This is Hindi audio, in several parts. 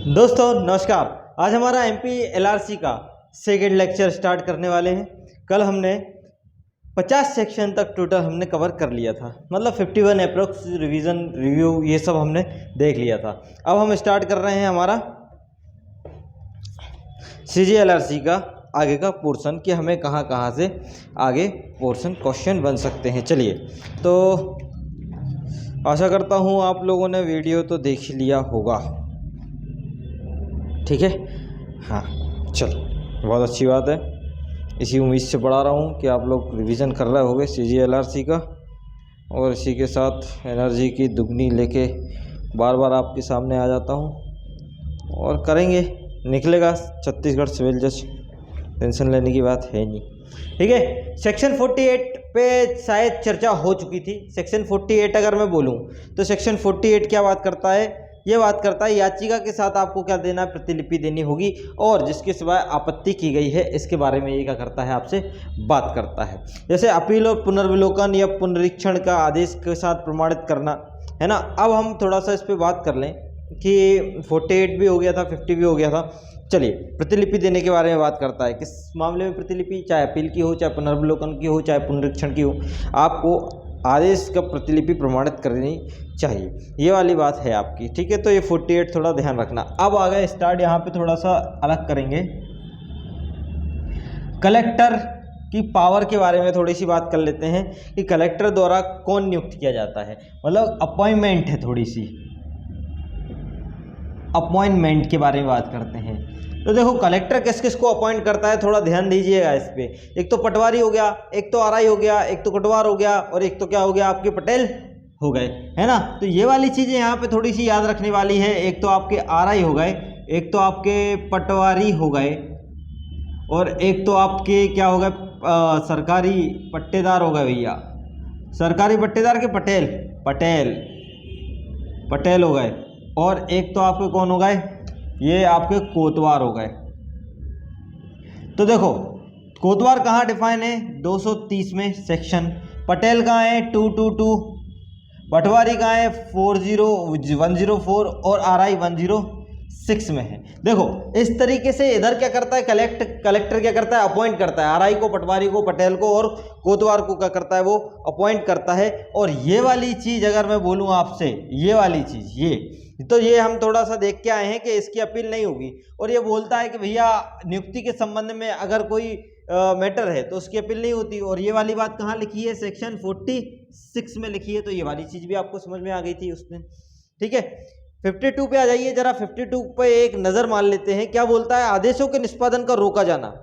दोस्तों नमस्कार। आज हमारा एमपी एलआरसी का सेकेंड लेक्चर स्टार्ट करने वाले हैं। कल हमने 50 सेक्शन तक टोटल हमने कवर कर लिया था, मतलब 51 अप्रोक्स रिवीजन रिव्यू ये सब हमने देख लिया था। अब हम स्टार्ट कर रहे हैं हमारा सीजीएलआरसी का आगे का पोर्शन कि हमें कहाँ कहाँ से आगे पोर्शन क्वेश्चन बन सकते हैं। चलिए, तो आशा करता हूँ आप लोगों ने वीडियो तो देख लिया होगा, ठीक है। हाँ चलो, बहुत अच्छी बात है। इसी उम्मीद से पढ़ा रहा हूँ कि आप लोग रिवीजन कर रहे होंगे सीजीएलआरसी का, और इसी के साथ एनर्जी की दुगनी लेके बार बार आपके सामने आ जाता हूँ और करेंगे, निकलेगा छत्तीसगढ़ सिविल जज, टेंशन लेने की बात है नहीं, ठीक है। सेक्शन 48 पे शायद चर्चा हो चुकी थी। सेक्शन 48 अगर मैं बोलूँ तो सेक्शन 48 क्या बात करता है? ये बात करता है याचिका के साथ आपको क्या देना है, प्रतिलिपि देनी होगी, और जिसके सिवाय आपत्ति की गई है इसके बारे में ये क्या करता है, आपसे बात करता है। जैसे अपील और पुनर्विलोकन या पुनरीक्षण का आदेश के साथ प्रमाणित करना, है ना। अब हम थोड़ा सा इस पर बात कर लें कि 48 भी हो गया था, 50 भी हो गया था। चलिए, प्रतिलिपि देने के बारे में बात करता है। किस मामले में प्रतिलिपि, चाहे अपील की हो, चाहे पुनर्विलोकन की हो, चाहे पुनरीक्षण की हो, आपको आदेश का प्रतिलिपि प्रमाणित करनी चाहिए, ये वाली बात है आपकी, ठीक है। तो ये 48 थोड़ा ध्यान रखना। अब आ गए स्टार्ट, यहाँ पे थोड़ा सा अलग करेंगे। कलेक्टर की पावर के बारे में थोड़ी सी बात कर लेते हैं कि कलेक्टर द्वारा कौन नियुक्त किया जाता है, मतलब अपॉइंटमेंट है, थोड़ी सी अपॉइंटमेंट के बारे में बात करते हैं। तो देखो, कलेक्टर किस किस को अपॉइंट करता है, थोड़ा ध्यान दीजिएगा इस पे। एक तो पटवारी हो गया, एक तो आरआई हो गया, एक तो कोटवार हो गया, और एक तो क्या हो गया, आपके पटेल हो गए, है ना। तो ये वाली चीज़ें यहाँ पे थोड़ी सी याद रखने वाली है। एक तो आपके आरआई हो गए, एक तो आपके पटवारी हो गए, और एक तो आपके क्या हो गए, सरकारी पट्टेदार हो गए भैया। सरकारी पट्टेदार के पटेल पटेल पटेल हो गए, और एक तो आपके कौन हो गए, ये आपके कोतवार हो गए। तो देखो, कोतवार कहाँ डिफाइन है, 230 में सेक्शन। पटेल कहाँ है, 222। पटवारी कहाँ है, 104, और आरआई 106 में है। देखो, इस तरीके से इधर क्या करता है, कलेक्टर क्या करता है, अपॉइंट करता है। आरआई को, पटवारी को, पटेल को और कोतवार को क्या करता है, वो अपॉइंट करता है। और ये वाली चीज़ अगर मैं बोलूँ आपसे, ये वाली चीज़, ये हम थोड़ा सा देख के आए हैं कि इसकी अपील नहीं होगी। और ये बोलता है कि भैया नियुक्ति के संबंध में अगर कोई मैटर है तो उसकी अपील नहीं होती। और ये वाली बात कहाँ लिखी है, सेक्शन 46 में लिखी है। तो ये वाली चीज़ भी आपको समझ में आ गई थी उस दिन, ठीक है। 52 पे आ जाइए जरा। 52 पे एक नज़र मार लेते हैं, क्या बोलता है, आदेशों के निष्पादन का रोका जाना,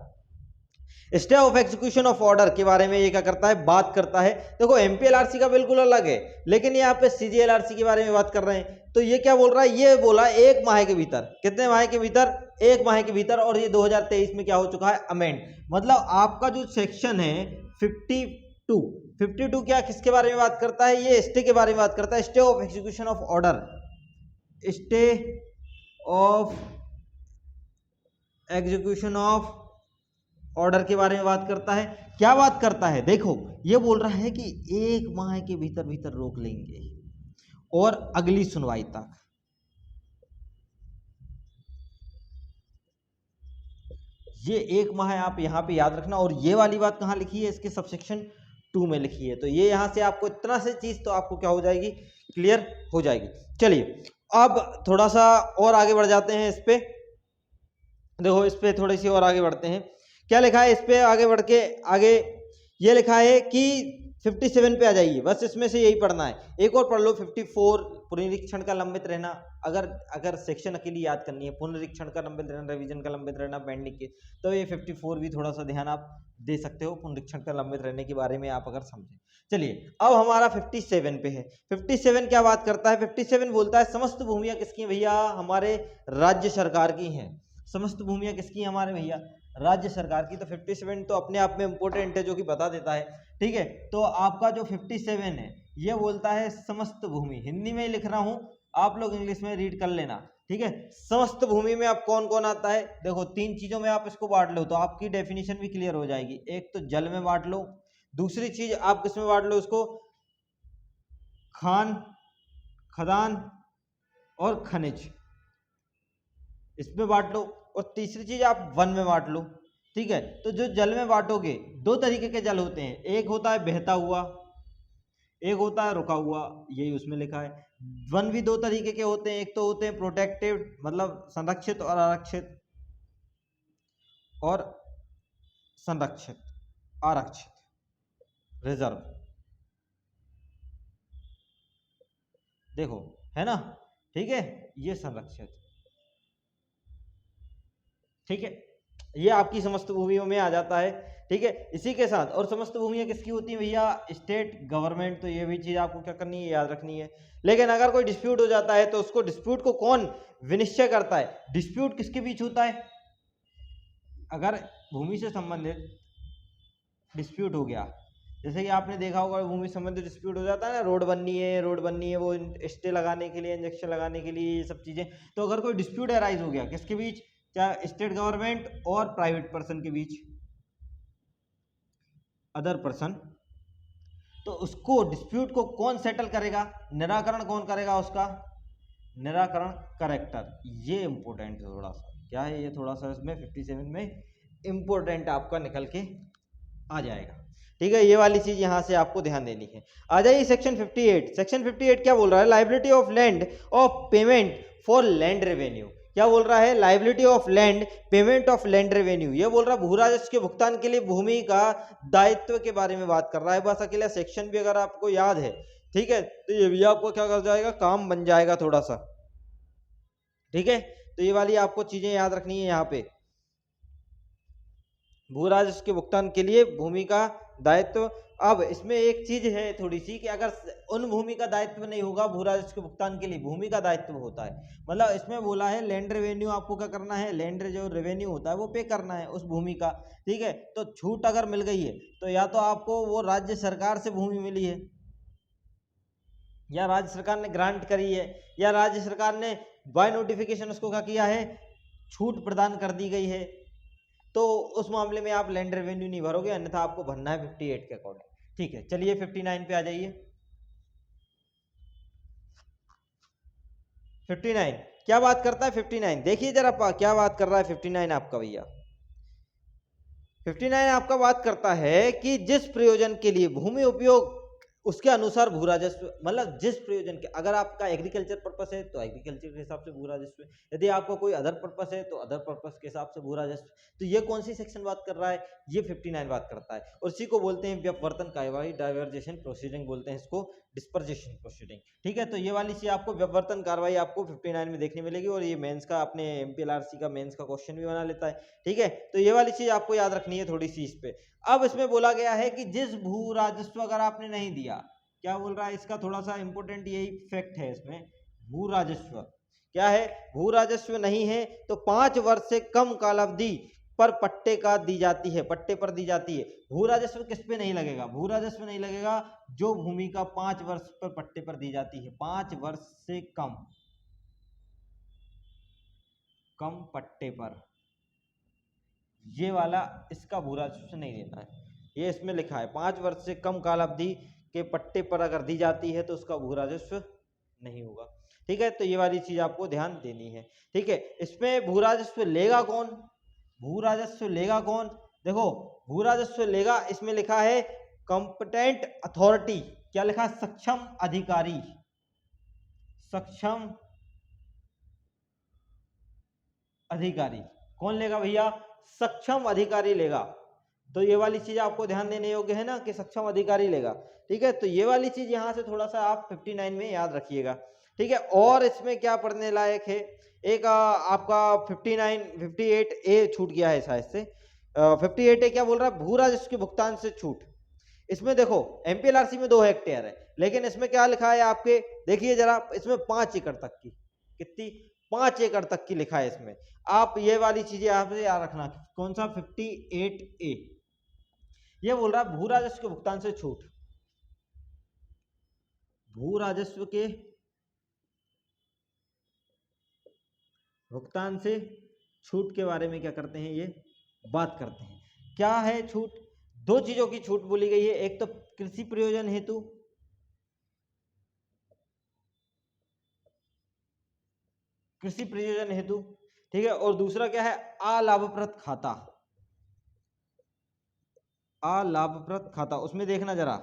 stay of execution of order के बारे में ये क्या करता है, बात करता है। देखो, एमपीएलआरसी का बिल्कुल अलग है, लेकिन यहाँ पे सीजीएलआरसी के बारे में बात कर रहे हैं। तो ये क्या बोल रहा है, ये बोला 1 माह के भीतर, कितने माह के भीतर, 1 माह के भीतर। और ये 2023 में क्या हो चुका है, अमेंड। मतलब आपका जो सेक्शन है 52 क्या किसके बारे में बात करता है, ये स्टे के बारे में बात करता है। Stay of execution of order, stay of execution of order के बारे में बात करता है। क्या बात करता है, देखो, ये बोल रहा है कि 1 माह के भीतर भीतर रोक लेंगे और अगली सुनवाई तक। ये 1 माह आप यहाँ पे याद रखना। और ये वाली बात कहाँ लिखी है, इसके सबसेक्शन 2 में लिखी है। तो ये यहाँ से आपको इतना से चीज तो आपको क्या हो जाएगी, क्लियर हो जाएगी। चलिए, अब थोड़ा सा और आगे बढ़ जाते हैं इस पे। देखो, इस पे थोड़ी सी और आगे बढ़ते हैं। क्या लिखा है इस पे, आगे बढ़ के आगे ये लिखा है कि 57 पे आ जाइए, बस इसमें से यही पढ़ना है। एक और पढ़ लो, 54 पुनरीक्षण का लंबित रहना। अगर सेक्शन अकेली याद करनी है, पुनरीक्षण का लंबित रहना, रिवीजन का लंबित रहना, पेंडिंग के, तो ये 54 भी थोड़ा सा ध्यान आप दे सकते हो, पुनरीक्षण का लंबित रहने के बारे में आप अगर समझें। चलिए, अब हमारा 57 पे है। 57 क्या बात करता है, 57 बोलता है समस्त भूमियां किसकी भैया, हमारे राज्य सरकार की हैं। समस्त भूमियां किसकी, हमारे भैया राज्य सरकार की। तो 57 तो अपने आप में इंपॉर्टेंट है, जो कि बता देता है, ठीक है। तो आपका जो 57 है ये बोलता है समस्त भूमि, हिंदी में ही लिख रहा हूं, आप लोग इंग्लिश में रीड कर लेना, ठीक है। समस्त भूमि में अब कौन कौन आता है, देखो 3 चीजों में आप इसको बांट लो तो आपकी डेफिनेशन भी क्लियर हो जाएगी। एक तो जल में बांट लो, दूसरी चीज आप किस में बांट लो इसको, खान, खदान और खनिज, इसमें बांट लो, और तीसरी चीज आप वन में बांट लो। ठीक है, तो जो जल में बांटोगे, दो तरीके के जल होते हैं, एक होता है बहता हुआ, एक होता है रुका हुआ, यही उसमें लिखा है। वन भी दो तरीके के होते हैं, एक तो होते हैं प्रोटेक्टिव मतलब संरक्षित और आरक्षित, और संरक्षित आरक्षित रिजर्व, देखो है ना। ठीक है, ये संरक्षित, ठीक है, ये आपकी समस्त भूमियों में आ जाता है। ठीक है, इसी के साथ और समस्त भूमियां किसकी होती हैं भैया, स्टेट गवर्नमेंट, तो ये भी चीज आपको क्या करनी है, याद रखनी है। लेकिन अगर कोई डिस्प्यूट हो जाता है तो उसको डिस्प्यूट को कौन विनिश्चय करता है, डिस्प्यूट किसके बीच होता है, अगर भूमि से संबंधित डिस्प्यूट हो गया, जैसे कि आपने देखा होगा भूमि संबंधित डिस्प्यूट हो जाता है ना, रोड बननी है, वो स्टे लगाने के लिए, इंजेक्शन लगाने के लिए, ये सब चीजें, तो अगर कोई डिस्प्यूट अराइज हो गया किसके बीच, चाहे स्टेट गवर्नमेंट और प्राइवेट पर्सन के बीच, अदर पर्सन, तो उसको डिस्प्यूट को कौन सेटल करेगा, निराकरण कौन करेगा उसका, निराकरण करेक्टर। ये इंपॉर्टेंट है थोड़ा सा, क्या है ये थोड़ा सा इसमें 57 में इंपॉर्टेंट आपका निकल के आ जाएगा। ठीक है, ये वाली चीज यहां से आपको ध्यान देनी है। आ जाइए सेक्शन 58। सेक्शन 58 क्या बोल रहा है, liability of land of payment for land revenue. क्या बोल रहा है, liability of land, payment of land revenue. ये बोल रहा है भू राजस्व के भुगतान के लिए भूमि का दायित्व के बारे में बात कर रहा है। बस अकेला सेक्शन भी अगर आपको याद है, ठीक है, तो ये भी आपको क्या कर जाएगा, काम बन जाएगा थोड़ा सा। ठीक है, तो ये वाली आपको चीजें याद रखनी है यहाँ पे, भू राजस्व के भुगतान के लिए भूमि का दायित्व। अब इसमें एक चीज है थोड़ी सी, कि अगर उन भूमि का दायित्व नहीं होगा, भू राजस्व के भुगतान के लिए भूमि का दायित्व होता है, मतलब इसमें बोला है लैंड रेवेन्यू आपको क्या करना है, लैंड जो रेवेन्यू होता है वो पे करना है उस भूमि का। ठीक है, तो छूट अगर मिल गई है तो या तो आपको वो राज्य सरकार से भूमि मिली है, या राज्य सरकार ने ग्रांट करी है, या राज्य सरकार ने बाय नोटिफिकेशन उसको क्या किया है, छूट प्रदान कर दी गई है, तो उस मामले में आप लैंड रेवेन्यू नहीं भरोगे, अन्यथा आपको भरना है 58 के अकॉर्डिंग। ठीक है, चलिए 59 पे आ जाइए। 59 क्या बात करता है, 59 देखिए जरा क्या बात कर रहा है 59 आपका भैया। 59 आपका बात करता है कि जिस प्रयोजन के लिए भूमि उपयोग उसके अनुसार भू राजस्व, मतलब जिस प्रयोजन के, अगर आपका एग्रीकल्चर पर्पस है तो एग्रीकल्चर के हिसाब से भू राजस्व, यदि आपका कोई अदर पर्पस है तो अदर पर्पस के हिसाब से भू राजस्व। तो ये कौन सी सेक्शन बात कर रहा है, ये 59 बात करता है, और इसी को बोलते हैं व्यपवर्तन कार्यवाही, डाइवर्जेशन प्रोसीडिंग बोलते हैं इसको, डिस्पर्जेशन प्रोसीडिंग। ठीक है, तो ये वाली चीज आपको व्यपवर्तन कार्रवाई आपको 59 में देखने मिलेगी, और ये मेंस का अपने MPLRC का मेंस का क्वेश्चन भी बना लेता है। ठीक है, तो ये वाली चीज आपको याद रखनी है थोड़ी सी इस पे। अब इसमें बोला गया है कि जिस भू राजस्व अगर आपने नहीं दिया, क्या बोल रहा है, इसका थोड़ा सा इंपॉर्टेंट यही फैक्ट है इसमें, भू राजस्व क्या है, भू राजस्व नहीं है तो 5 वर्ष से कम कालावधि पर पट्टे का दी जाती है, पट्टे पर दी जाती है। भू राजस्व किस पे नहीं लगेगा, भू राजस्व नहीं लगेगा जो भूमि का 5 वर्ष पर पट्टे पर दी जाती है, 5 वर्ष से कम पट्टे पर, ये वाला इसका भू राजस्व नहीं देना है। ये इसमें लिखा है 5 वर्ष से कम कालावधि के पट्टे पर अगर दी जाती है तो उसका भू राजस्व नहीं होगा। ठीक है, तो ये वाली चीज आपको ध्यान देनी है। ठीक है, इसमें भू राजस्व लेगा कौन, भू राजस्व लेगा कौन, देखो भू राजस्व लेगा, इसमें लिखा है कॉम्पिटेंट अथॉरिटी, क्या लिखा है, सक्षम अधिकारी, सक्षम अधिकारी। कौन लेगा भैया, सक्षम अधिकारी लेगा। तो ये वाली चीज आपको ध्यान देने योग्य है ना, कि सक्षम अधिकारी लेगा। ठीक है, तो ये वाली चीज यहां से थोड़ा सा आप 59 में याद रखिएगा। ठीक है, और इसमें क्या पढ़ने लायक है, एक आपका 58A छूट गया है शायद से। 58A क्या बोल रहा है, भू राजस्व के भुगतान से छूट। इसमें देखो MPLRC में 2 हेक्टेयर है, लेकिन इसमें क्या लिखा है आपके, देखिए जरा, इसमें 5 एकड़ तक की, कितनी, 5 एकड़ तक की लिखा है इसमें। आप ये वाली चीजें आपसे याद रखना, कौन सा 58A, ये बोल रहा है भू राजस्व के भुगतान से छूट, भू राजस्व के भुगतान से छूट के बारे में क्या करते हैं, ये बात करते हैं। क्या है छूट, 2 चीजों की छूट बोली गई है, एक तो कृषि प्रयोजन हेतु, कृषि प्रयोजन हेतु, ठीक है। और दूसरा क्या है, अलाभप्रद खाता, अलाभप्रद खाता, उसमें देखना जरा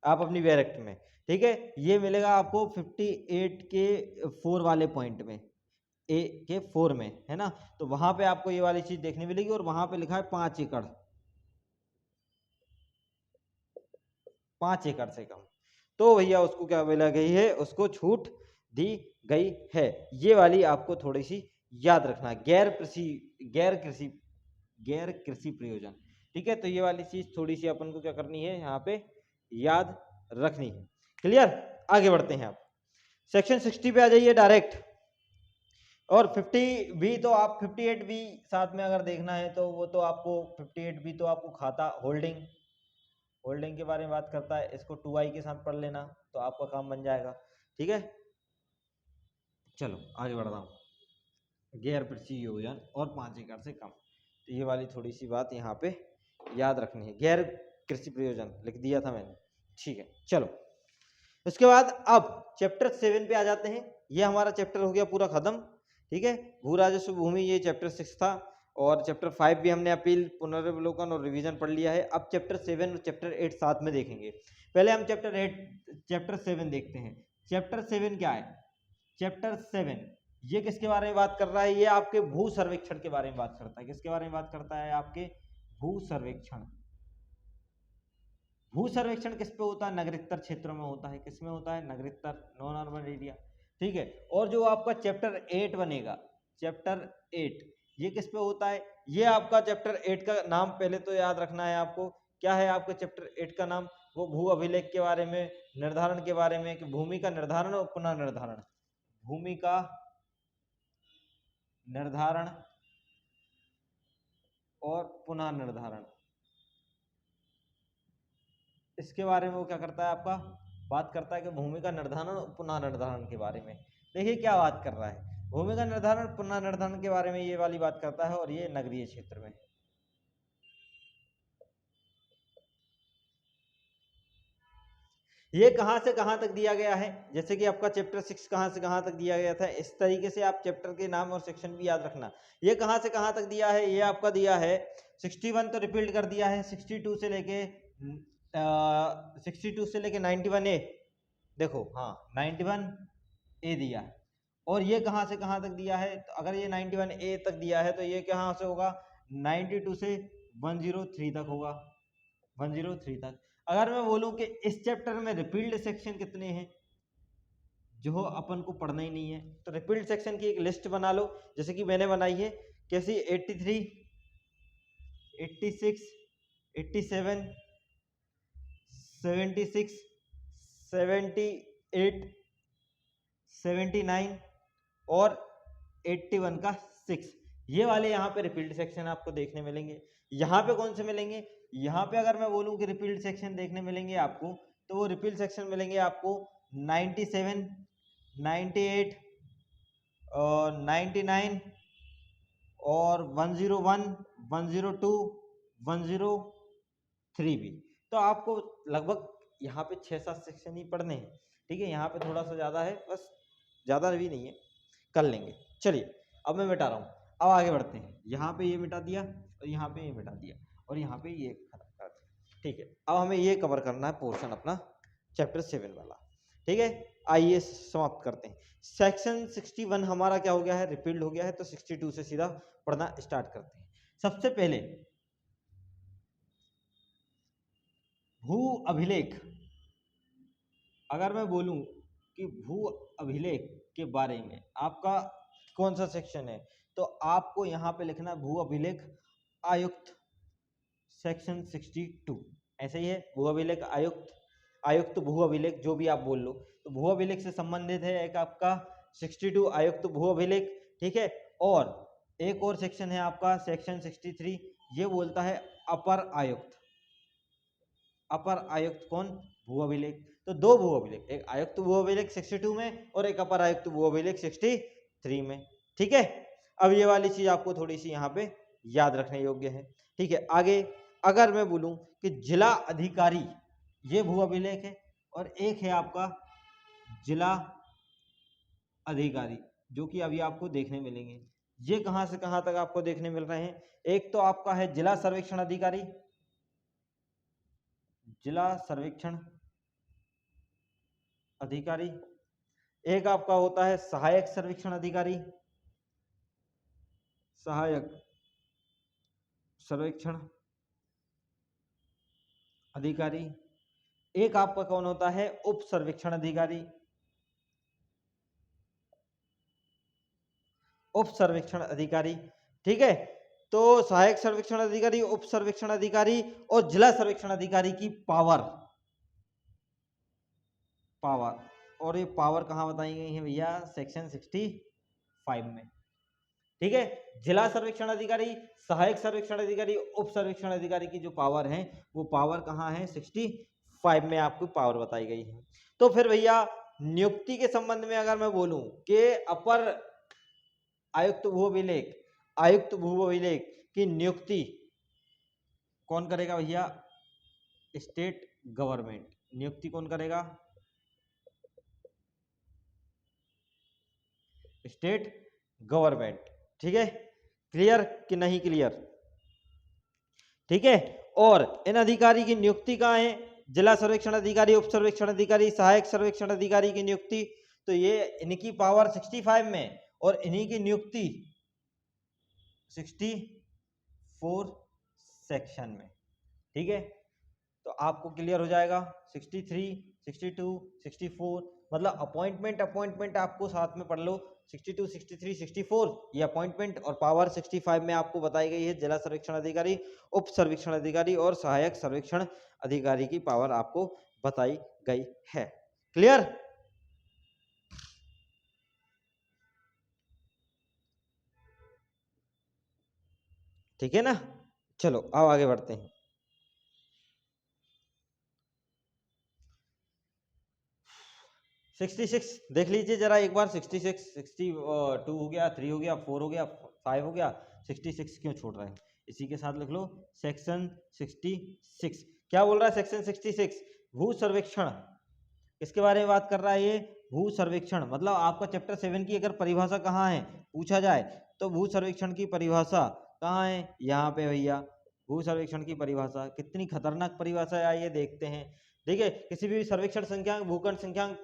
आप अपनी बैरेक्ट में, ठीक है। ये मिलेगा आपको 58 के 4 वाले पॉइंट में, ए के 4 में, है ना। तो वहां पे आपको ये वाली चीज देखने मिलेगी, और वहां पे लिखा है 5 एकड़, 5 एकड़ से कम, तो भैया उसको क्या मिला गई है, उसको छूट दी गई है। ये वाली आपको थोड़ी सी याद रखना, गैर कृषि प्रयोजन, ठीक है। तो ये वाली चीज थोड़ी सी अपन को क्या करनी है, यहाँ पे याद रखनी है। क्लियर, आगे बढ़ते हैं आप सेक्शन 60 पे आ जाइए डायरेक्ट। और 50 भी तो आप 58 भी साथ में अगर देखना है तो वो तो आपको 58 भी तो आपको खाता होल्डिंग के बारे में बात करता है, इसको 2i के साथ पढ़ लेना तो आपका काम बन जाएगा, ठीक है। चलो आगे बढ़ रहा हूँ, गैर कृषि योजन और 5 एकड़ से कम, तो ये वाली थोड़ी सी बात यहाँ पे याद रखनी है, गैर कृषि प्रयोजन लिख दिया था मैंने, ठीक है। चलो उसके बाद अब चैप्टर 7 पे आ जाते हैं, ये हमारा चैप्टर हो गया पूरा खत्म, ठीक है। भू राजस्व भूमि ये चैप्टर 6 था, और चैप्टर 5 भी हमने अपील, पुनर्वलोकन और रिवीजन पढ़ लिया है। अब चैप्टर 7 और चैप्टर 8 साथ में देखेंगे। पहले हम चैप्टर 7 देखते हैं। चैप्टर 7 क्या है, चैप्टर 7 ये किसके बारे में बात कर रहा है, ये आपके भू सर्वेक्षण के बारे में बात करता है। किसके बारे में बात करता है, आपके भू सर्वेक्षण। भू सर्वेक्षण किस पे होता है, नगरीतर क्षेत्रों में होता है। किस में होता है, नगरीतर, नॉन अर्बन एरिया, ठीक है। और जो आपका चैप्टर 8 बनेगा, चैप्टर 8 ये किस पे होता है, ये आपका चैप्टर 8 का नाम पहले तो याद रखना है आपको, क्या है आपके चैप्टर 8 का नाम, वो भू अभिलेख के बारे में, निर्धारण के बारे में, कि भूमि का निर्धारण और पुनर्निर्धारण, भूमि का निर्धारण और पुनर्निर्धारण, इसके बारे में वो क्या करता है, आपका बात करता है कि भूमि का निर्धारण और पुनर्निर्धारण के बारे में। देखिए क्या बात कर रहा है, भूमि का निर्धारण पुनर्निर्धारण के बारे में ये वाली बात करता है, और ये नगरीय क्षेत्र में। ये कहां से कहां तक दिया गया है, जैसे कि आपका चैप्टर 6 कहां से कहां तक दिया गया था, इस तरीके से आप चैप्टर के नाम और सेक्शन भी याद रखना। ये कहां से कहां तक दिया है, ये आपका दिया है 61 तो रिपील्ड कर दिया है, 62 से लेके 62 से लेके 91A, देखो हाँ 91A दिया है। और ये कहां से कहां तक दिया है, तो अगर ये 91A तक दिया है तो ये कहां से होगा, 92 से 103 तक होगा, 103 तक। अगर मैं बोलूं कि इस चैप्टर में रिपील्ड सेक्शन कितने हैं, जो अपन को पढ़ना ही नहीं है, तो रिपील्ड सेक्शन की एक लिस्ट बना लो, जैसे कि मैंने बनाई है, कैसी, 83, 86, 87, 76, 78, 79 और 81 का 6, ये वाले यहाँ पे रिपील्ड सेक्शन आपको देखने मिलेंगे। यहाँ पे कौन से मिलेंगे, यहाँ पे अगर मैं बोलूँ कि रिपील्ड सेक्शन देखने मिलेंगे आपको, तो वो रिपील्ड सेक्शन मिलेंगे आपको 97, 98 और 99 और 101, 102, 103 भी। तो आपको लगभग यहाँ पे 6-7 सेक्शन ही पढ़ने हैं, ठीक है। यहाँ पे थोड़ा सा ज़्यादा है, बस ज़्यादा भी नहीं है, कर लेंगे। चलिए अब मैं मिटा रहा हूँ, अब आगे बढ़ते हैं। यहाँ पे ये मिटा दिया, और यहाँ पे ये मिटा दिया, और यहाँ पे ये खत्म कर दिया, ठीक है। अब हमें ये कवर करना है पोर्शन अपना चैप्टर 7 वाला, ठीक है। आइए समाप्त करते हैं। सेक्शन 61 हमारा क्या हो गया है, रिपील्ड हो गया है, तो 62 से सीधा पढ़ना स्टार्ट करते हैं। सबसे पहले भू अभिलेख, अगर मैं बोलूं कि भू अभिलेख के बारे में आपका कौन सा सेक्शन है, तो आपको यहाँ पे लिखना है भू अभिलेख आयुक्त, सेक्शन 62, ऐसे ही है, भू अभिलेख आयुक्त भू अभिलेख, जो भी आप बोल लो, तो भू अभिलेख से संबंधित है एक आपका 62 आयुक्त भू अभिलेख, ठीक है। और एक और सेक्शन है आपका सेक्शन 63, ये बोलता है अपर आयुक्त, अपर आयुक्त कौन, भू अभिलेख। तो दो भू अभिलेख, एक आयुक्त भू अभिलेख 62 में और एक अपर आयुक्त भू अभिलेख 63 में, ठीक है। अब ये वाली चीज आपको थोड़ी सी यहाँ पे याद रखने योग्य है, ठीक है। आगे अगर मैं बोलूं कि जिला अधिकारी, ये भू अभिलेख है, और एक है आपका जिला अधिकारी, जो कि अभी आपको देखने मिलेंगे, ये कहां से कहां तक आपको देखने मिल रहे हैं? एक तो आपका है जिला सर्वेक्षण अधिकारी, जिला सर्वेक्षण अधिकारी। एक आपका होता है सहायक सर्वेक्षण अधिकारी, सहायक सर्वेक्षण अधिकारी। एक आपका कौन होता है? उप सर्वेक्षण अधिकारी, उप सर्वेक्षण अधिकारी। ठीक है, तो सहायक सर्वेक्षण अधिकारी, उप सर्वेक्षण अधिकारी और जिला सर्वेक्षण अधिकारी की पावर, पावर, और ये पावर कहाँ बताई गई है भैया? सेक्शन 65 में। ठीक है, जिला सर्वेक्षण अधिकारी, सहायक सर्वेक्षण अधिकारी, उप सर्वेक्षण अधिकारी की जो पावर है वो पावर कहाँ है? 65 में आपको पावर बताई गई है। तो फिर भैया नियुक्ति के संबंध में अगर मैं बोलूं कि अपर आयुक्त भू अभिलेख, आयुक्त भू अभिलेख की नियुक्ति कौन करेगा भैया? State government. नियुक्ति कौन करेगा? State government. ठीक है, क्लियर कि नहीं क्लियर? ठीक है, और इन अधिकारी की नियुक्ति कहाँ है? जिला सर्वेक्षण अधिकारी, उप सर्वेक्षण अधिकारी, सहायक सर्वेक्षण अधिकारी की नियुक्ति, तो ये इनकी पावर 65 में और इन्हीं की नियुक्ति 64 सेक्शन में। ठीक है, तो आपको क्लियर हो जाएगा 63, 62, 64, मतलब अपॉइंटमेंट, अपॉइंटमेंट आपको साथ में पढ़ लो। 62, 63, 64 ये अपॉइंटमेंट, और पावर 65 में आपको बताई गई है जिला सर्वेक्षण अधिकारी, उप सर्वेक्षण अधिकारी और सहायक सर्वेक्षण अधिकारी की पावर आपको बताई गई है। क्लियर? ठीक है ना, चलो अब आगे बढ़ते हैं। 66 देख लीजिए जरा एक बार। 66, 62 हो गया, 3 हो गया, 4 हो गया, 5 हो गया, 66 क्यों छोड़ रहे हैं? इसी के साथ लिख लो सेक्शन 66। क्या बोल रहा है सेक्शन 66? भू सर्वेक्षण, किसके बारे में बात कर रहा है ये? भू सर्वेक्षण। मतलब आपका चैप्टर 7 की अगर परिभाषा कहाँ है पूछा जाए तो भू सर्वेक्षण की परिभाषा कहाँ है? यहाँ पे भैया। भू सर्वेक्षण की परिभाषा कितनी खतरनाक परिभाषा है आइए देखते हैं। देखिए, किसी भी सर्वेक्षण संख्यांक, भूखंड संख्यांक,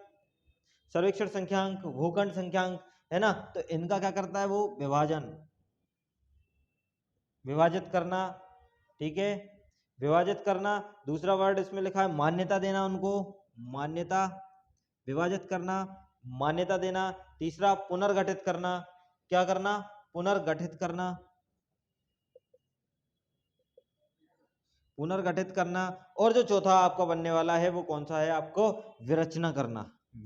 सर्वेक्षण संख्यांक, भूखंड संख्यांक, है ना, तो इनका क्या करता है वो? विभाजन, विभाजित करना। ठीक है, विभाजित करना। दूसरा वर्ड इसमें लिखा है मान्यता देना उनको, मान्यता, विभाजित करना, मान्यता देना। तीसरा पुनर्गठित करना, क्या करना? पुनर्गठित करना, पुनर्गठित करना। और जो चौथा आपका बनने वाला है वो कौन सा है आपको? विरचना करना,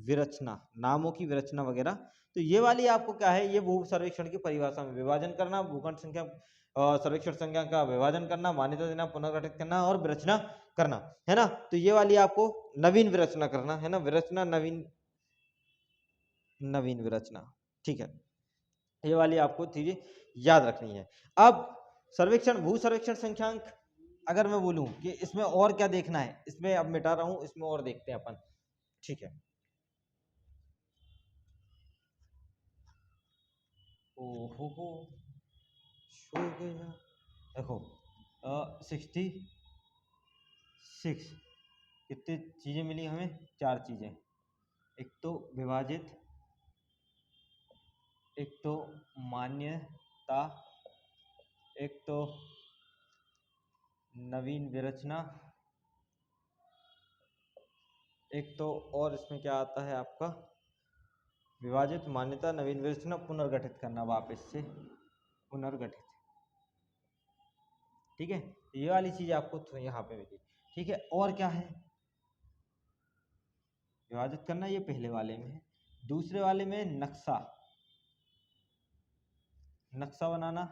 विरचना, नामों की विरचना वगैरह। तो ये वाली आपको क्या है? ये भू सर्वेक्षण की परिभाषा में विभाजन करना, भूखंड संख्या, सर्वेक्षण संख्या का विभाजन करना, मान्यता देना, पुनर्गठित करना और विरचना करना, है ना। तो ये वाली आपको नवीन विरचना करना है ना, विरचना, नवीन, नवीन विरचना। ठीक है, ये वाली आपको चीजें याद रखनी है। अब सर्वेक्षण, भू सर्वेक्षण संख्यांक अगर मैं बोलूं कि इसमें और क्या देखना है, इसमें अब मिटा रहा हूं, इसमें और देखते हैं अपन। ठीक है, ओहो हो सो गया। देखो 66 कितनी चीजें मिली हमें? 4 चीजें। एक तो विभाजित, एक तो मान्यता, एक तो नवीन विरचना, एक तो और इसमें क्या आता है आपका? विभाजित, मान्यता, नवीन विरचना, पुनर्गठित करना, वापस से पुनर्गठित। ठीक है, ये वाली चीज आपको तो यहाँ पे मिली। ठीक है, और क्या है? विभाजित करना, ये पहले वाले में है। दूसरे वाले में नक्शा, नक्शा बनाना।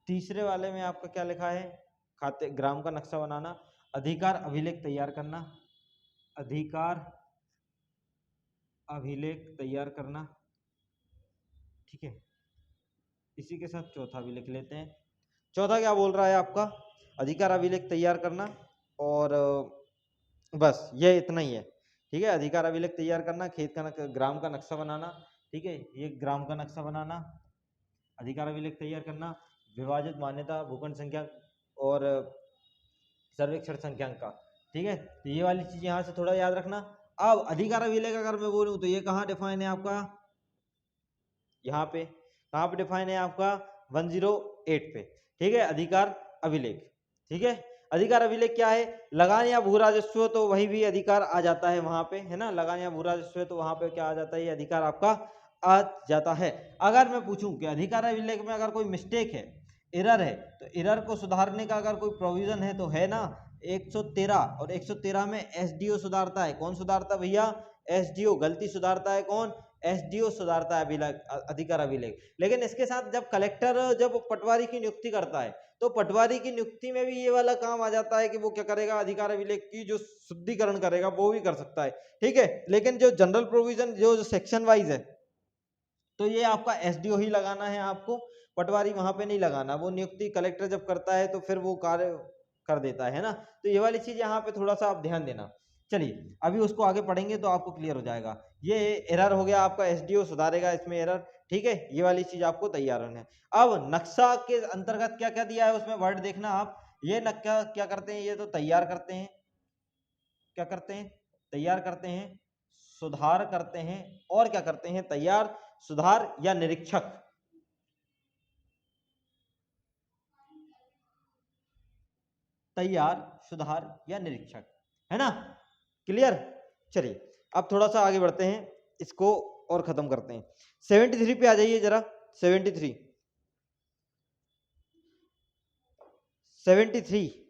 तीसरे वाले में आपका क्या लिखा है? खाते ग्राम का नक्शा बनाना। अधिकार अभिलेख तैयार करना, अधिकार अभिलेख तैयार करना। ठीक है, इसी के साथ चौथा भी लिख लेते हैं। चौथा क्या बोल रहा है आपका? अधिकार अभिलेख तैयार करना, और बस ये इतना ही है। ठीक है, अधिकार अभिलेख तैयार करना, खेत का ग्राम का नक्शा बनाना। ठीक है, ये ग्राम का नक्शा बनाना, अधिकार अभिलेख तैयार करना, विभाजित मान्यता, भूखंड संख्या और सर्वेक्षण संख्यांक का, ठीक है। तो ये वाली चीज यहाँ से थोड़ा याद रखना। अब अधिकार अभिलेख अगर मैं बोलूँ तो ये कहाँ डिफाइन है आपका, यहाँ पे कहाँ पे डिफाइन है आपका 108 पे, ठीक है, अधिकार अभिलेख, ठीक है। अधिकार अभिलेख क्या है, लगान या भू राजस्व हो तो वही भी अधिकार आ जाता है वहां पे, है ना, लगान या भू राजस्व है तो वहां पे क्या आ जाता है, ये अधिकार आपका आ जाता है। अगर मैं पूछूं कि अधिकार अभिलेख में अगर कोई मिस्टेक है, एरर है, तो एरर को सुधारने का अगर कोई प्रोविजन है तो है ना 113, और 113 में एसडीओ सुधारता है। कौन सुधारता भैया, एसडीओ। गलती सुधारता है कौन, एसडीओ सुधारता है अधिकार अभिलेख। लेकिन इसके साथ जब कलेक्टर जब पटवारी की नियुक्ति करता है तो पटवारी की नियुक्ति में भी ये वाला काम आ जाता है कि वो क्या करेगा, अधिकार अभिलेख की जो शुद्धिकरण करेगा वो भी कर सकता है, ठीक है। लेकिन जो जनरल प्रोविजन जो सेक्शन वाइज है तो ये आपका एसडीओ ही लगाना है, आपको पटवारी वहां पे नहीं लगाना। वो नियुक्ति कलेक्टर जब करता है तो फिर वो कार्य कर देता है ना। तो ये वाली चीज यहाँ पे थोड़ा सा आप ध्यान देना। चलिए अभी उसको आगे पढ़ेंगे तो आपको क्लियर हो जाएगा। ये एरर हो गया आपका, एसडीओ सुधारेगा इसमें एरर, ठीक है। ये वाली चीज आपको तैयार होना है। अब नक्शा के अंतर्गत क्या क्या दिया है उसमें वर्ड देखना आप। ये नक्शा क्या करते हैं, ये तो तैयार करते हैं, क्या करते हैं, तैयार करते हैं, सुधार करते हैं, और क्या करते हैं, तैयार, सुधार या निरीक्षक, तैयार, सुधार या निरीक्षक, है ना, क्लियर। चलिए अब थोड़ा सा आगे बढ़ते हैं, इसको और खत्म करते हैं। 73 पे आ जाइए जरा, 73 73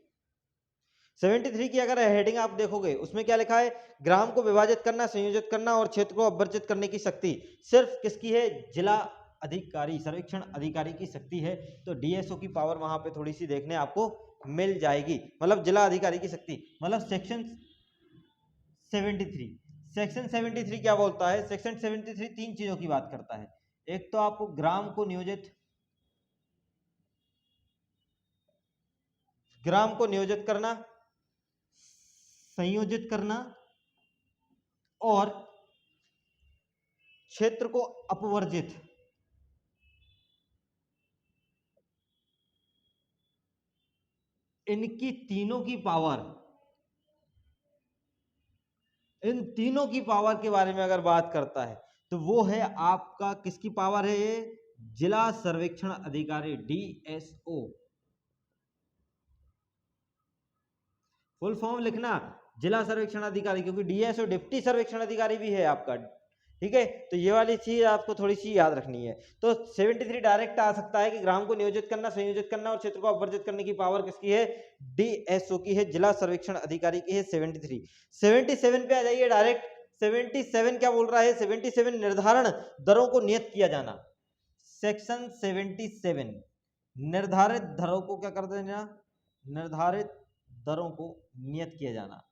की अगर हेडिंग आप देखोगे उसमें क्या लिखा है, ग्राम को विभाजित करना, संयोजित करना और क्षेत्र को अपवर्जित करने की शक्ति सिर्फ किसकी है, जिला अधिकारी, सर्वेक्षण अधिकारी की शक्ति है। तो डीएसओ की पावर वहां पे थोड़ी सी देखने आपको मिल जाएगी, मतलब जिला अधिकारी की शक्ति, मतलब सेक्शन 73। सेक्शन 73 क्या बोलता है, सेक्शन 73 तीन चीजों की बात करता है। एक तो आपको ग्राम को नियोजित करना, संयोजित करना और क्षेत्र को अपवर्जित, इनकी तीनों की पावर, इन तीनों की पावर के बारे में अगर बात करता है तो वो है आपका, किसकी पावर है ये, जिला सर्वेक्षण अधिकारी, डीएसओ। फुल फॉर्म लिखना जिला सर्वेक्षण अधिकारी, क्योंकि डीएसओ डिप्टी सर्वेक्षण अधिकारी भी है आपका, ठीक है। तो ये वाली चीज आपको थोड़ी सी याद रखनी है। तो 73 डायरेक्ट आ सकता है कि ग्राम को नियोजित करना, संयोजित करना और क्षेत्र को अपवर्जित करने की पावर किसकी है, डीएसओ की है, जिला सर्वेक्षण अधिकारी की है 73। 77 पे आ जाइए डायरेक्ट। 77 क्या बोल रहा है, 77 निर्धारण दरों को नियत किया जाना। सेक्शन 77 निर्धारित दरों को क्या कर देना, निर्धारित दरों को नियत किया जाना।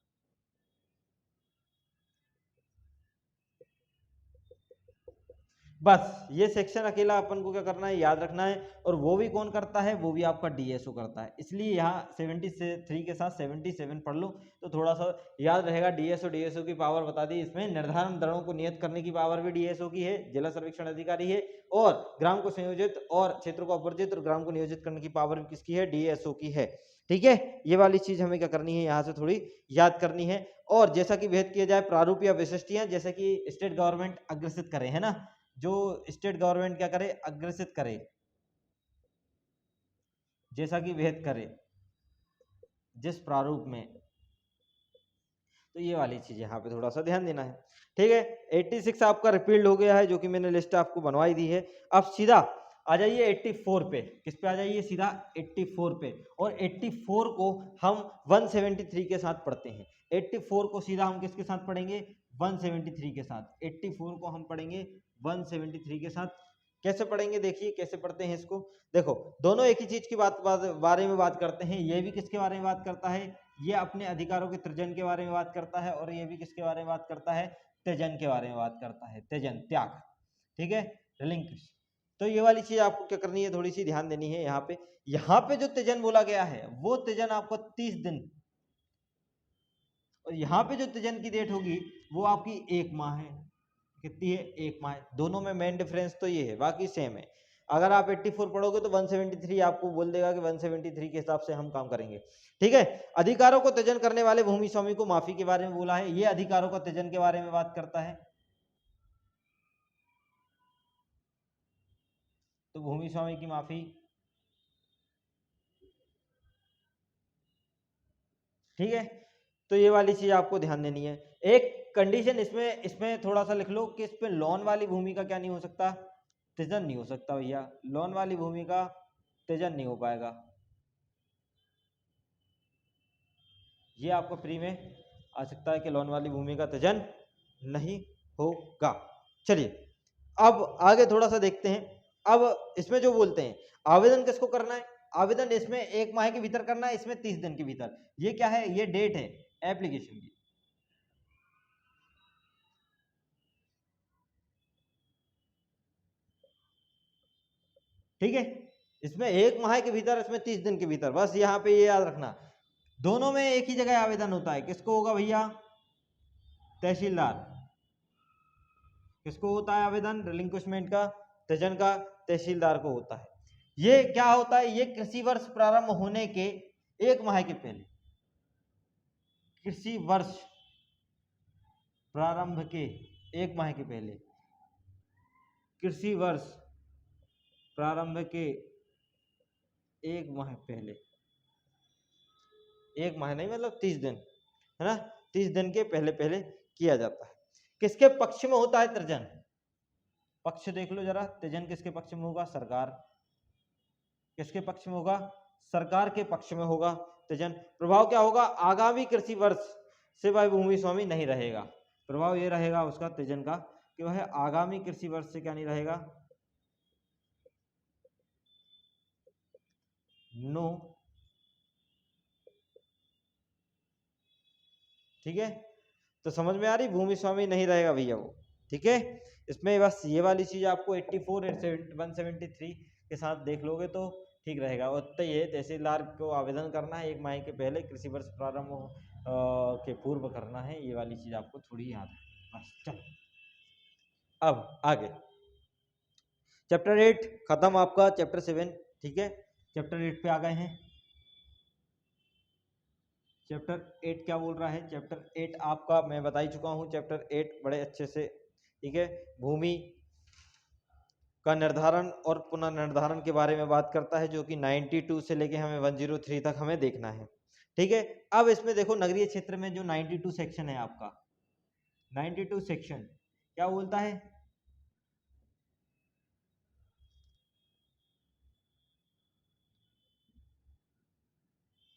बस ये सेक्शन अकेला अपन को क्या करना है, याद रखना है। और वो भी कौन करता है, वो भी आपका डीएसओ करता है। इसलिए यहाँ 73 के साथ 77 पढ़ लो तो थोड़ा सा याद रहेगा। डीएसओ की पावर बता दी इसमें, निर्धारण दरों को नियत करने की पावर भी डीएसओ की है, जिला सर्वेक्षण अधिकारी है। और ग्राम को संयोजित और क्षेत्र को अपवर्जित और ग्राम को नियोजित करने की पावर भी किसकी है, डीएसओ की है, ठीक है। ये वाली चीज हमें क्या करनी है, यहाँ से थोड़ी याद करनी है। और जैसा कि भेद किया जाए प्रारूप या विशिष्टियां, जैसे कि स्टेट गवर्नमेंट अग्रसित करे, है ना, जो स्टेट गवर्नमेंट क्या करे, अग्रसित करे, जैसा कि भेद करे जिस प्रारूप में, तो ये वाली चीज यहाँ पे थोड़ा सा ध्यान देना है, ठीक है। 86 आपका रिपील्ड हो गया है, जो कि मैंने लिस्ट आपको बनवाई दी है। अब सीधा आ जाइए 84 पे, किस पे आ जाइए, सीधा 84 पे। और 84 को हम 173 के साथ पढ़ते हैं। 84 को सीधा हम किसके साथ पढ़ेंगे, 173 के साथ। 84 को हम पढ़ेंगे 173 के साथ। कैसे पढ़ेंगे, देखिए कैसे पढ़ते हैं इसको। देखो दोनों एक ही चीज की बारे में बात करते हैं। ये भी किसके बारे में बात करता है, ये अपने अधिकारों के तृजन के बारे में बात करता है, और ये भी किसके बारे में बात करता है, त्यजन के बारे में बात करता है, त्यजन, त्याग, ठीक है, रिलिंक्विश। तो ये वाली चीज आपको क्या करनी है, थोड़ी सी ध्यान देनी है। यहाँ पे जो त्यजन बोला गया है वो त्यजन आपको 30 दिन, और यहाँ पे जो त्यजन की डेट होगी वो आपकी 1 माह है। कितनी है, 1 माह। दोनों में मेन डिफरेंस तो ये है, बाकी सेम है। अगर आप 84 पढ़ोगे तो 173 आपको बोल देगा कि 173 के हिसाब से हम काम करेंगे। ठीक है, अधिकारों को त्यजन करने वाले भूमि स्वामी को माफी के बारे में बोला है, ये अधिकारों का त्यजन के बारे में बात करता है। तो भूमि स्वामी की माफी, ठीक है, तो ये वाली चीज आपको ध्यान देनी है। एक कंडीशन इसमें इसमें थोड़ा सा लिख लो कि इस पे लोन वाली भूमि का क्या नहीं हो सकता, त्यजन नहीं हो सकता भैया, लोन वाली भूमि का त्यजन नहीं हो पाएगा। ये आपको प्री में आ सकता है कि लोन वाली भूमि का त्यजन नहीं होगा। चलिए अब आगे थोड़ा सा देखते हैं। अब इसमें जो बोलते हैं आवेदन किसको करना है, आवेदन इसमें 1 माह के भीतर करना है, इसमें 30 दिन के भीतर। ये क्या है, ये डेट है एप्लीकेशन की, ठीक है, इसमें 1 माह के भीतर, इसमें 30 दिन के भीतर। बस यहाँ पे ये याद रखना, दोनों में एक ही जगह आवेदन होता है। किसको होगा भैया, तहसीलदार। किसको होता है आवेदन रिलिंक्विशमेंट का, त्यजन का, तहसीलदार को होता है। ये क्या होता है, ये कृषि वर्ष प्रारंभ होने के 1 माह के पहले, कृषि वर्ष प्रारंभ के 1 माह के पहले, कृषि वर्ष प्रारंभ के 1 माह पहले, 1 माह नहीं मतलब 30 दिन, है ना, 30 दिन के पहले पहले किया जाता है। किसके पक्ष में होता है त्यजन, पक्ष देख लो जरा, त्यजन किसके पक्ष में होगा, सरकार। किसके पक्ष में होगा, सरकार के पक्ष में होगा त्यजन। प्रभाव क्या होगा, आगामी कृषि वर्ष से वह भूमि स्वामी नहीं रहेगा। प्रभाव ये रहेगा उसका त्यजन का कि वह आगामी कृषि वर्ष से क्या नहीं रहेगा, नो, ठीक है। तो समझ में आ रही, भूमि स्वामी नहीं रहेगा भैया वो, ठीक है। इसमें बस ये वाली चीज आपको 84 173 के साथ देख लोगे तो ठीक रहेगा। और तो ये तहसीलदार को आवेदन करना है 1 माह के पहले, कृषि वर्ष प्रारंभ के पूर्व करना है, ये वाली चीज आपको थोड़ी याद है बस। चलो अब आगे, चैप्टर 8 खत्म आपका, चैप्टर 7, ठीक है, चैप्टर 8 पे आ गए हैं। चैप्टर 8 क्या बोल रहा है, चैप्टर 8 आपका मैं बता ही चुका हूं, चैप्टर 8 बड़े अच्छे से, ठीक है, भूमि का निर्धारण और पुनर्निर्धारण के बारे में बात करता है, जो कि 92 से लेके हमें 103 तक हमें देखना है, ठीक है। अब इसमें देखो नगरीय क्षेत्र में जो 92 सेक्शन है आपका, 92 सेक्शन क्या बोलता है,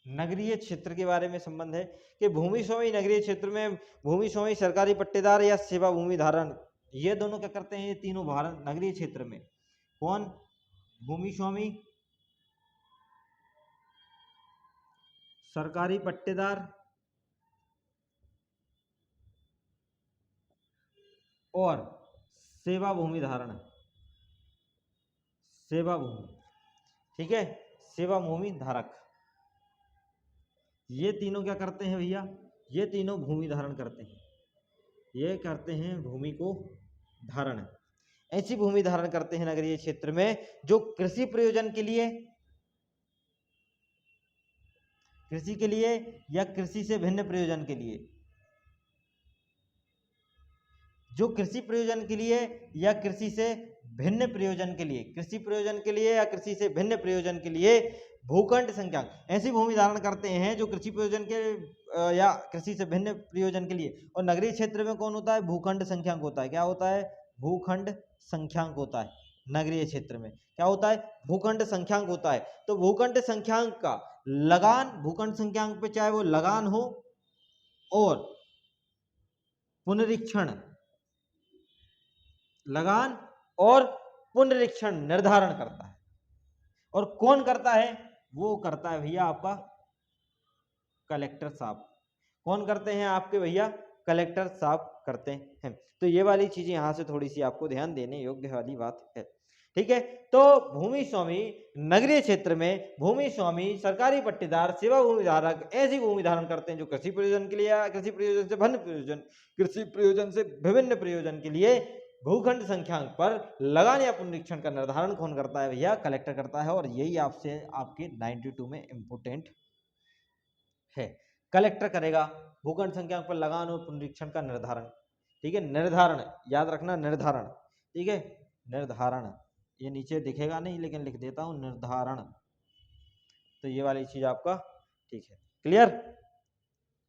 नगरीय क्षेत्र के बारे में संबंध है कि भूमि स्वामी नगरीय क्षेत्र में, भूमि स्वामी सरकारी पट्टेदार या सेवा भूमि धारण, ये दोनों क्या करते हैं, ये तीनों भारत नगरीय क्षेत्र में, कौन, भूमि स्वामी, सरकारी पट्टेदार और सेवा भूमि धारण, सेवा भूमि, ठीक है, सेवा भूमि धारक, ये तीनों क्या करते हैं भैया, ये तीनों भूमि धारण करते हैं, ये करते हैं भूमि को धारण। ऐसी भूमि धारण करते हैं नगरीय क्षेत्र में जो कृषि प्रयोजन के लिए, कृषि के लिए या कृषि से भिन्न प्रयोजन के लिए, जो कृषि प्रयोजन के लिए या कृषि से भिन्न प्रयोजन के लिए, कृषि प्रयोजन के लिए या कृषि से भिन्न प्रयोजन के लिए भूखंड संख्यांक, ऐसी भूमि धारण करते हैं जो कृषि प्रयोजन के या कृषि से भिन्न प्रयोजन के लिए। और नगरीय क्षेत्र में कौन होता है, भूखंड संख्यांक होता है। क्या होता है, भूखंड संख्यांक होता है। नगरीय क्षेत्र में क्या होता है, भूखंड संख्यांक होता है। तो भूखंड संख्यांक का लगान, भूखंड संख्यांक पे चाहे वो लगान हो और पुनरीक्षण, लगान और पुनरीक्षण निर्धारण करता है। और कौन करता है, वो करता है भैया आपका कलेक्टर साहब। कौन करते हैं आपके भैया, कलेक्टर साहब करते हैं। तो ये वाली चीजें यहां से थोड़ी सी आपको ध्यान देने योग्य वाली बात है, ठीक है। तो भूमि स्वामी नगरीय क्षेत्र में, भूमि स्वामी सरकारी पट्टेदार, सेवा भूमि धारक ऐसी भूमि धारण करते हैं जो कृषि प्रयोजन के लिए या कृषि प्रयोजन से भिन्न प्रयोजन, कृषि प्रयोजन से विभिन्न प्रयोजन के लिए भूखंड संख्यांक पर लगान या पुनरीक्षण का निर्धारण कौन करता है भैया? कलेक्टर करता है। और यही आपसे आपके 92 में इंपोर्टेंट है। कलेक्टर करेगा भूखंड संख्यांक पर लगान और पुनरीक्षण का निर्धारण। ठीक है, निर्धारण याद रखना, निर्धारण। ठीक है, निर्धारण, ये नीचे दिखेगा नहीं लेकिन लिख देता हूं, निर्धारण। तो ये वाली चीज आपका ठीक है, क्लियर।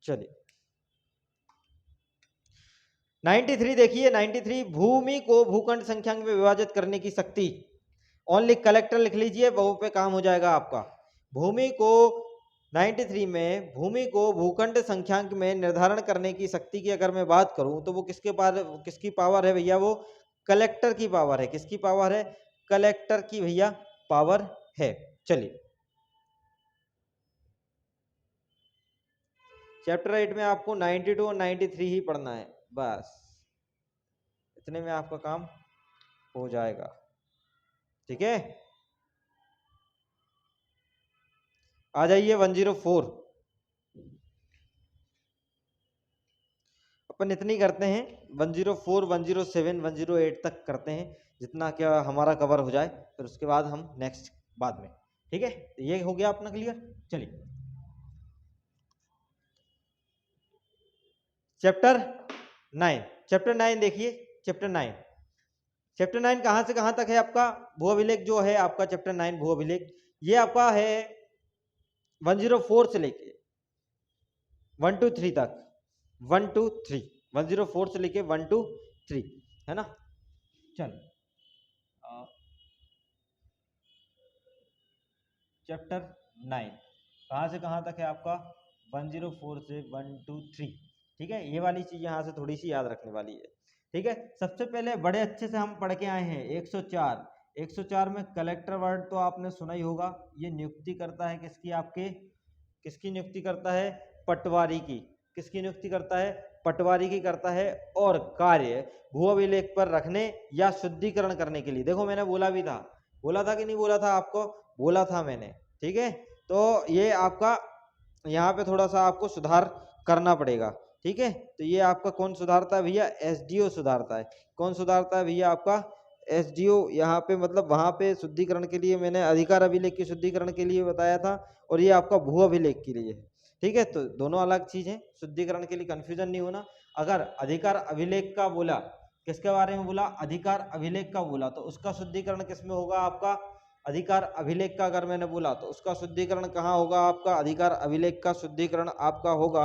चलिए 93 देखिए, 93 भूमि को भूखंड संख्यांक में विभाजित करने की शक्ति। ओनली कलेक्टर लिख लीजिए, वो पे काम हो जाएगा आपका। भूमि को 93 में भूमि को भूखंड संख्यांक में निर्धारण करने की शक्ति की अगर मैं बात करूं तो वो किसकी पावर है भैया? वो कलेक्टर की पावर है। किसकी पावर है? कलेक्टर की भैया पावर है। चलिए चैप्टर 8 में आपको 92 और 93 ही पढ़ना है, बस इतने में आपका काम हो जाएगा। ठीक है, आ जाइए 104। अपन इतनी करते हैं, 104, 107, 108 तक करते हैं, जितना क्या हमारा कवर हो जाए, फिर उसके बाद हम नेक्स्ट बाद में। ठीक है, ये हो गया अपना क्लियर। चलिए चैप्टर 9, चैप्टर 9 देखिए। चैप्टर 9, चैप्टर 9 कहां से कहां तक है आपका? भू अभिलेख जो है आपका चैप्टर 9 भू अभिलेख, ये आपका है 104 से लेके 1 to 3 तक। 1 to 3, 104 से लेके 1 to 3 है ना। चल चैप्टर 9 कहां से कहां तक है आपका? 104 से 1 to 3। ठीक है, ये वाली चीज यहाँ से थोड़ी सी याद रखने वाली है। ठीक है, सबसे पहले बड़े अच्छे से हम पढ़ के आए हैं 104। 104 में कलेक्टर वर्ड तो आपने सुना ही होगा। ये नियुक्ति करता है किसकी? आपके किसकी नियुक्ति करता है? पटवारी की। किसकी नियुक्ति करता है? पटवारी की करता है। और कार्य भू अभिलेख पर रखने या शुद्धिकरण करने के लिए, देखो मैंने बोला भी था, बोला था कि नहीं बोला था आपको? बोला था मैंने। ठीक है, तो ये आपका यहाँ पे थोड़ा सा आपको सुधार करना पड़ेगा। ठीक है, तो ये आपका कौन सुधारता है भैया? एसडीओ सुधारता है। कौन सुधारता है भैया? आपका एसडीओ। यहाँ पे मतलब वहां पे शुद्धिकरण के लिए मैंने अधिकार अभिलेख के शुद्धिकरण के लिए बताया था, और ये आपका भू अभिलेख के लिए है। ठीक है, तो दोनों अलग चीज है। शुद्धिकरण के लिए कंफ्यूजन नहीं होना। अगर अधिकार अभिलेख का बोला, किसके बारे में बोला? अधिकार अभिलेख का बोला, तो उसका शुद्धिकरण किसमें होगा? आपका अधिकार अभिलेख का अगर मैंने बोला तो उसका शुद्धिकरण कहाँ होगा? आपका अधिकार अभिलेख का शुद्धिकरण आपका होगा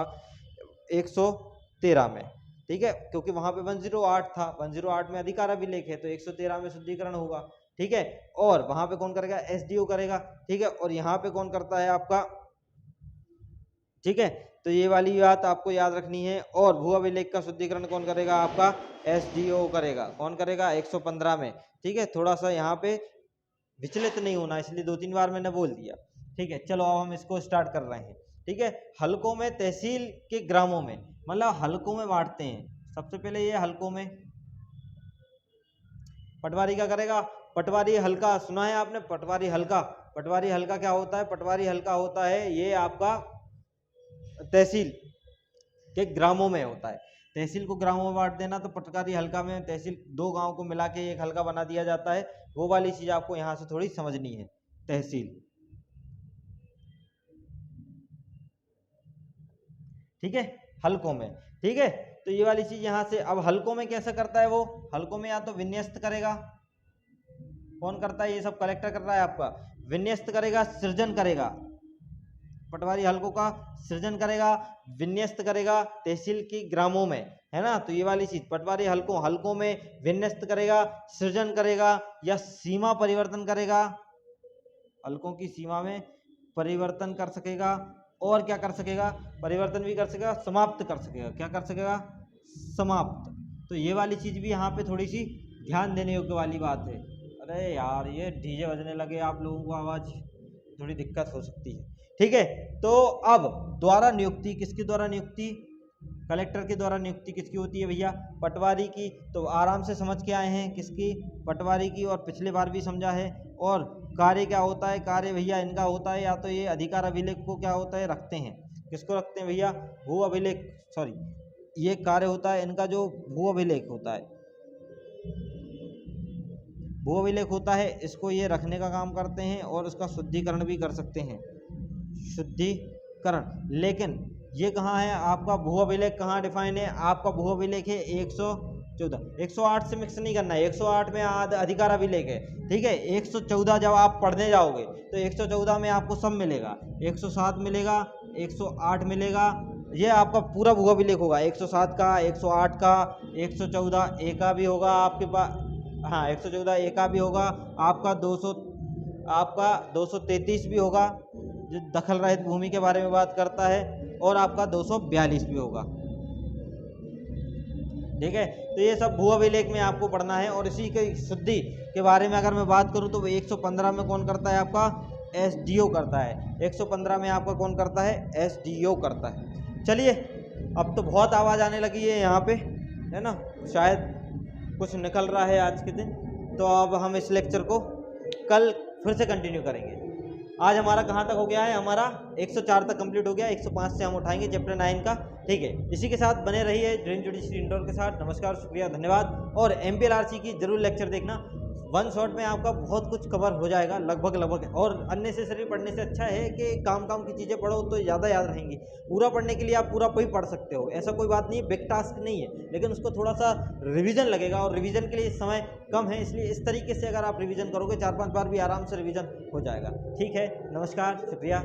113 में। ठीक है, क्योंकि वहां पे 108 था, 108 में अधिकार अभिलेख है, तो 113 में शुद्धिकरण होगा। ठीक है, और वहां पे कौन करेगा? एसडीओ करेगा। ठीक है, और यहाँ पे कौन करता है? आपका। ठीक है, तो ये वाली बात आपको याद रखनी है। और भू अभिलेख का शुद्धिकरण कौन करेगा? आपका एसडीओ करेगा। कौन करेगा? 115 में। ठीक है, थोड़ा सा यहाँ पे विचलित नहीं होना, इसलिए 2-3 बार मैंने बोल दिया। ठीक है, चलो अब हम इसको स्टार्ट कर रहे हैं। ठीक है, हलकों में, तहसील के ग्रामों में, मतलब हलकों में बांटते हैं। सबसे पहले ये हलकों में पटवारी क्या करेगा? पटवारी हल्का सुना है आपने? पटवारी हल्का। पटवारी हल्का क्या होता है? पटवारी हल्का होता है ये आपका तहसील के ग्रामों में होता है। तहसील को ग्रामों में बांट देना, तो पटवारी हल्का में तहसील 2 गांव को मिला के एक हल्का बना दिया जाता है। वो वाली चीज आपको यहाँ से थोड़ी समझनी है। तहसील, ठीक है, हलकों में। ठीक है, तो ये वाली चीज यहाँ से। अब हलकों में कैसे करता है वो? हलकों में या तो विन्यस्त करेगा। कौन करता है? ये सब कलेक्टर कर रहा है आपका। विन्यस्त करेगा, सृजन करेगा। पटवारी हलकों का सृजन करेगा, विन्यस्त करेगा तहसील की ग्रामों में, है ना। तो ये वाली चीज पटवारी हलकों में विन्यस्त करेगा, सृजन करेगा, या सीमा परिवर्तन करेगा। हलकों की सीमा में परिवर्तन कर सकेगा। और क्या कर सकेगा? परिवर्तन भी कर सकेगा, समाप्त कर सकेगा। क्या कर सकेगा? समाप्त। तो ये वाली चीज भी यहाँ पे थोड़ी सी ध्यान देने योग्य वाली बात है। अरे यार, ये डीजे बजने लगे, आप लोगों को आवाज थोड़ी दिक्कत हो सकती है। ठीक है, तो अब द्वारा नियुक्ति, किसके द्वारा नियुक्ति? कलेक्टर के द्वारा नियुक्ति किसकी होती है भैया? पटवारी की। तो आराम से समझ के आए हैं, किसकी? पटवारी की। और पिछले बार भी समझा है। और कार्य क्या होता है? कार्य भैया इनका होता है, या तो ये अधिकार अभिलेख को क्या होता है? रखते हैं। किसको रखते हैं भैया? भू अभिलेख, सॉरी, ये कार्य होता है इनका जो भू अभिलेख होता है। भू अभिलेख होता है, इसको ये रखने का काम करते हैं और उसका शुद्धिकरण भी कर सकते हैं, शुद्धिकरण। लेकिन ये कहाँ है आपका भू अभिलेख, कहाँ डिफाइन है आपका भू अभिलेख है 114। 108 से मिक्स नहीं करना है, 108 में अधिकार अभिलेख है, ठीक है। 114 जब आप पढ़ने जाओगे तो 114 में आपको सब मिलेगा, 107 मिलेगा, 108 मिलेगा, ये आपका पूरा भू अभिलेख होगा। 107 का, 108 का, 114 ए का भी होगा आपके पास, हाँ 114 ए का भी होगा आपका, 233 भी होगा जो दखल रहित भूमि के बारे में बात करता है, और आपका 242 भी होगा, ठीक है। तो ये सब भू अभिलेख में आपको पढ़ना है। और इसी के शुद्धि के बारे में अगर मैं बात करूं तो 115 में कौन करता है आपका, एसडीओ करता है। 115 में आपका कौन करता है, एसडीओ करता है। चलिए अब तो बहुत आवाज़ आने लगी है यहाँ पे, है ना, शायद कुछ निकल रहा है आज के दिन, तो अब हम इस लेक्चर को कल फिर से कंटिन्यू करेंगे। आज हमारा कहाँ तक हो गया है, हमारा 104 तक कंप्लीट हो गया, 105 से हम उठाएंगे चैप्टर 9 का, ठीक है। इसी के साथ बने रहिए ड्रीम जुडिशरी इंडोर के साथ। नमस्कार, शुक्रिया, धन्यवाद। और MPLRC की जरूर लेक्चर देखना, वन शॉट में आपका बहुत कुछ कवर हो जाएगा लगभग। और अननेसेसरी पढ़ने से अच्छा है कि काम की चीज़ें पढ़ो तो ज़्यादा याद रहेंगी। पूरा पढ़ने के लिए आप पूरा भी पढ़ सकते हो, ऐसा कोई बात नहीं, बिग टास्क नहीं है, लेकिन उसको थोड़ा सा रिवीजन लगेगा, और रिवीजन के लिए समय कम है, इसलिए इस तरीके से अगर आप रिवीजन करोगे 4-5 बार भी आराम से रिवीजन हो जाएगा, ठीक है। नमस्कार, शुक्रिया।